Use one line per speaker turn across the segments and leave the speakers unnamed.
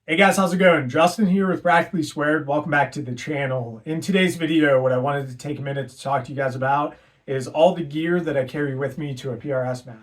Hey guys, how's it going? Justin here with Practically Squared. Welcome back to the channel. In today's video, what I wanted to take a minute to talk to you guys about is all the gear that I carry with me to a PRS match.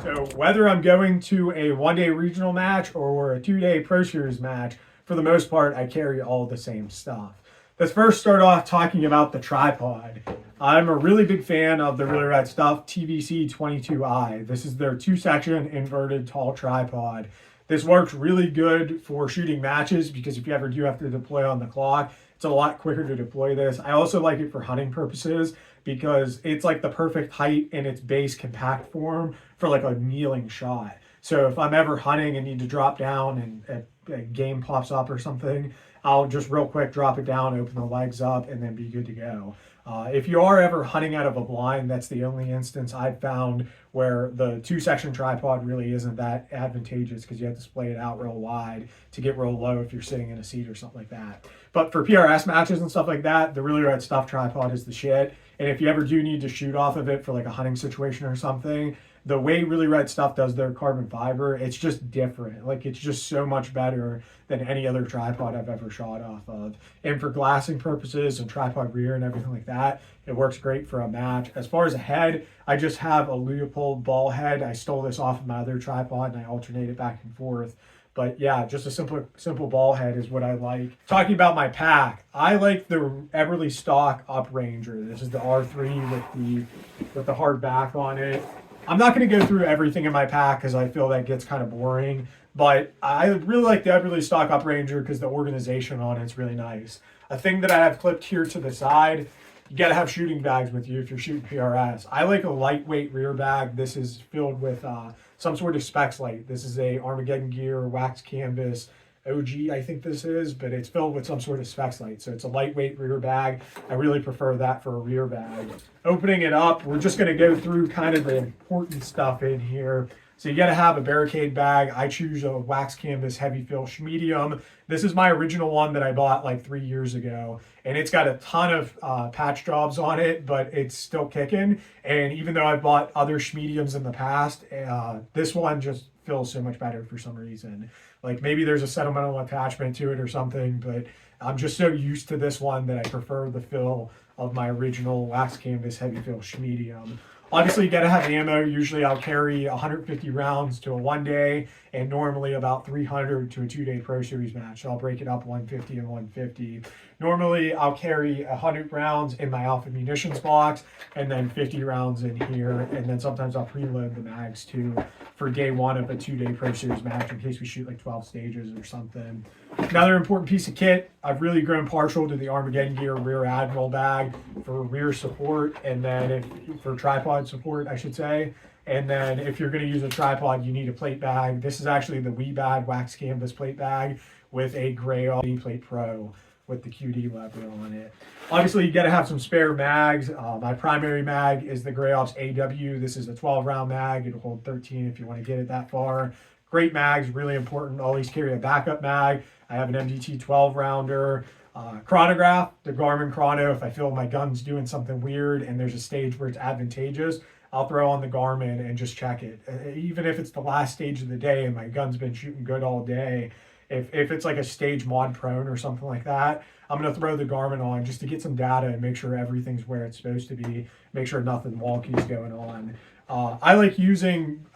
So whether I'm going to a one-day regional match or a two-day Pro Series match, for the most part, I carry all the same stuff. Let's first start off talking about the tripod. I'm a really big fan of the Really Rad Stuff TVC22i. This is their two-section inverted tall tripod. This works really good for shooting matches because if you ever do have to deploy on the clock, it's a lot quicker to deploy this. I also like it for hunting purposes because it's like the perfect height in its base compact form for like a kneeling shot. So if I'm ever hunting and need to drop down and a game pops up or something, I'll just real quick drop it down, open the legs up, and then be good to go. If you are ever hunting out of a blind, that's the only instance I've found where the two-section tripod really isn't that advantageous because you have to splay it out real wide to get real low if you're sitting in a seat or something like that. But for PRS matches and stuff like that, the Really Rad Stuff tripod is the shit. And if you ever do need to shoot off of it for like a hunting situation or something, the way Really Rad Stuff does their carbon fiber, it's just different. Like it's just so much better than any other tripod I've ever shot off of. And for glassing purposes and tripod rear and everything like that, it works great for a match. As far as a head, I just have a Leopold ball head. I stole this off of my other tripod and I alternate it back and forth. But yeah, just a simple ball head is what I like. Talking about my pack, I like the Everly Stock Upranger. This is the R3 with the hard back on it. I'm not going to go through everything in my pack because I feel that gets kind of boring, but I really like the Everly Stock Upranger because the organization on it's really nice. A thing that I have clipped here to the side, you got to have shooting bags with you if you're shooting PRS. I like a lightweight rear bag. This is filled with some sort of specs light. This is a Armageddon Gear wax canvas OG, I think this is, but it's filled with some sort of specs light. So it's a lightweight rear bag. I really prefer that for a rear bag. Opening it up, we're just going to go through kind of the important stuff in here. So you got to have a barricade bag. I choose a wax canvas heavy fill medium. This is my original one that I bought like 3 years ago, and it's got a ton of patch jobs on it, but it's still kicking. And even though I've bought other mediums in the past, this one just feels so much better for some reason. Like maybe there's a sentimental attachment to it or something, but I'm just so used to this one that I prefer the fill of my original wax canvas heavy fill medium. Obviously, you got to have ammo. Usually I'll carry 150 rounds to a one day and normally about 300 to a two-day Pro Series match. So I'll break it up 150 and 150. Normally I'll carry 100 rounds in my Alpha munitions box and then 50 rounds in here. And then sometimes I'll preload the mags too for day one of a two-day Pro Series match in case we shoot like 12 stages or something. Another important piece of kit, I've really grown partial to the Armageddon Gear Rear Admiral bag for rear support, and then for tripod support, I should say. And then if you're going to use a tripod, you need a plate bag. This is actually the Weebad wax canvas plate bag with a gray Plate Pro with the QD lever on it. Obviously, you got to have some spare mags. My primary mag is the Gray Ops AW. This is a 12-round mag. It'll hold 13 if you want to get it that far. Great mags, really important. Always carry a backup mag. I have an MDT 12-rounder. Chronograph, the Garmin Chrono. If I feel my gun's doing something weird and there's a stage where it's advantageous, I'll throw on the Garmin and just check it. Even if it's the last stage of the day and my gun's been shooting good all day, if it's like a stage mod prone or something like that, I'm going to throw the Garmin on just to get some data and make sure everything's where it's supposed to be, make sure nothing wonky is going on. I like using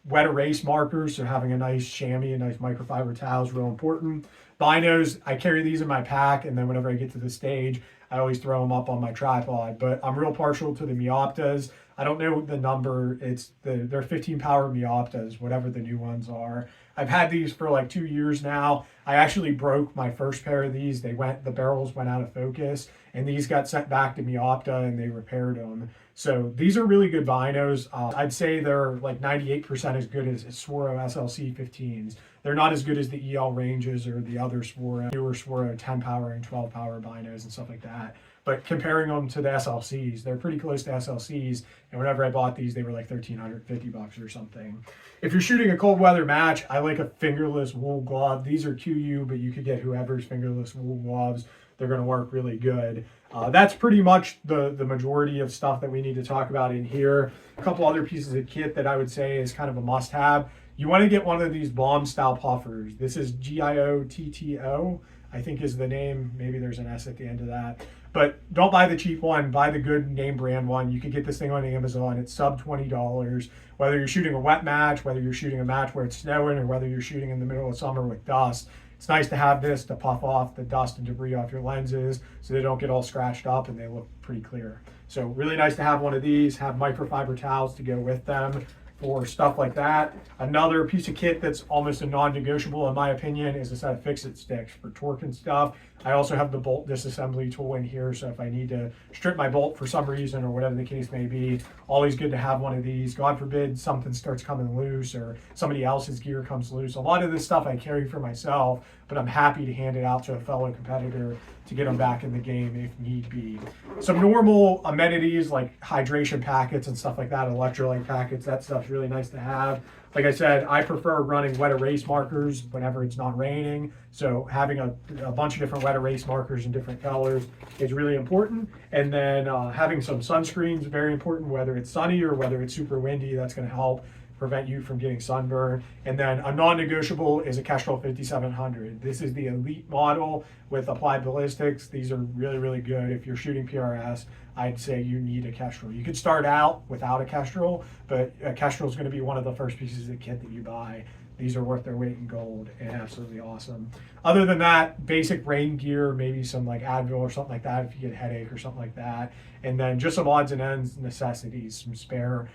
wet erase markers, so having a nice chamois and nice microfiber towel is real important. Binos, I carry these in my pack, and then whenever I get to the stage, I always throw them up on my tripod. But I'm real partial to the Mioptas. I don't know the number. They're 15 power Mioptas, whatever the new ones are. I've had these for like 2 years now. I actually broke my first pair of these. The barrels went out of focus, and these got sent back to Miopta and they repaired them. So these are really good binos. I'd say they're like 98% as good as Swaro SLC 15s. They're not as good as the EL ranges or the other newer Swaro 10 power and 12 power binos and stuff like that. But comparing them to the SLCs, they're pretty close to SLCs. And whenever I bought these, they were like $1,350 or something. If you're shooting a cold weather match, I like a fingerless wool glove. These are QU, but you could get whoever's fingerless wool gloves. They're going to work really good. That's pretty much the majority of stuff that we need to talk about in here. A couple other pieces of kit that I would say is kind of a must-have. You want to get one of these bomb style puffers. This is GIOTTO, I think is the name. Maybe there's an S at the end of that. But don't buy the cheap one, buy the good name brand one. You can get this thing on Amazon. It's sub $20. Whether you're shooting a wet match, whether you're shooting a match where it's snowing, or whether you're shooting in the middle of summer with dust, it's nice to have this to puff off the dust and debris off your lenses so they don't get all scratched up and they look pretty clear. So really nice to have one of these, have microfiber towels to go with them for stuff like that. Another piece of kit that's almost a non-negotiable in my opinion is a set of fix-it sticks for torque and stuff. I also have the bolt disassembly tool in here, so if I need to strip my bolt for some reason or whatever the case may be, always good to have one of these. God forbid something starts coming loose or somebody else's gear comes loose. A lot of this stuff I carry for myself, but I'm happy to hand it out to a fellow competitor to get them back in the game if need be. Some normal amenities like hydration packets and stuff like that, electrolyte packets, that stuff's really nice to have. Like I said, I prefer running wet erase markers whenever it's not raining. So having a bunch of different wet erase markers in different colors is really important. And then having some sunscreen is very important, whether it's sunny or whether it's super windy. That's going to help prevent you from getting sunburn. And then a non-negotiable is a Kestrel 5700. This is the elite model with applied ballistics. These are really, really good. If you're shooting PRS, I'd say you need a Kestrel. You could start out without a Kestrel, but a Kestrel is going to be one of the first pieces of kit that you buy. These are worth their weight in gold and absolutely awesome. Other than that, basic rain gear, maybe some like Advil or something like that if you get a headache or something like that. And then just some odds and ends necessities, some spare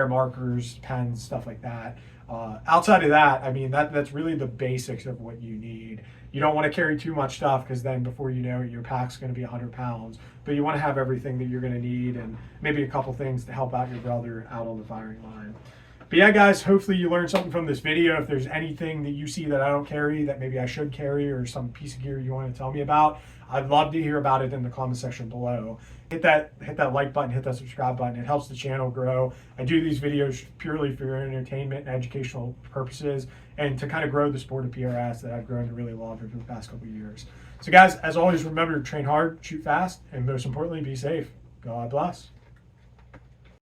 markers, pens, stuff like that. Outside of that, I mean, that's really the basics of what you need. You don't want to carry too much stuff because then before you know it, your pack's going to be 100 pounds. But you want to have everything that you're going to need and maybe a couple things to help out your brother out on the firing line. But yeah, guys, hopefully you learned something from this video. If there's anything that you see that I don't carry that maybe I should carry or some piece of gear you want to tell me about, I'd love to hear about it in the comment section below. Hit that like button, hit that subscribe button. It helps the channel grow. I do these videos purely for your entertainment and educational purposes and to kind of grow the sport of PRS that I've grown to really love over the past couple of years. So guys, as always, remember to train hard, shoot fast, and most importantly, be safe. God bless.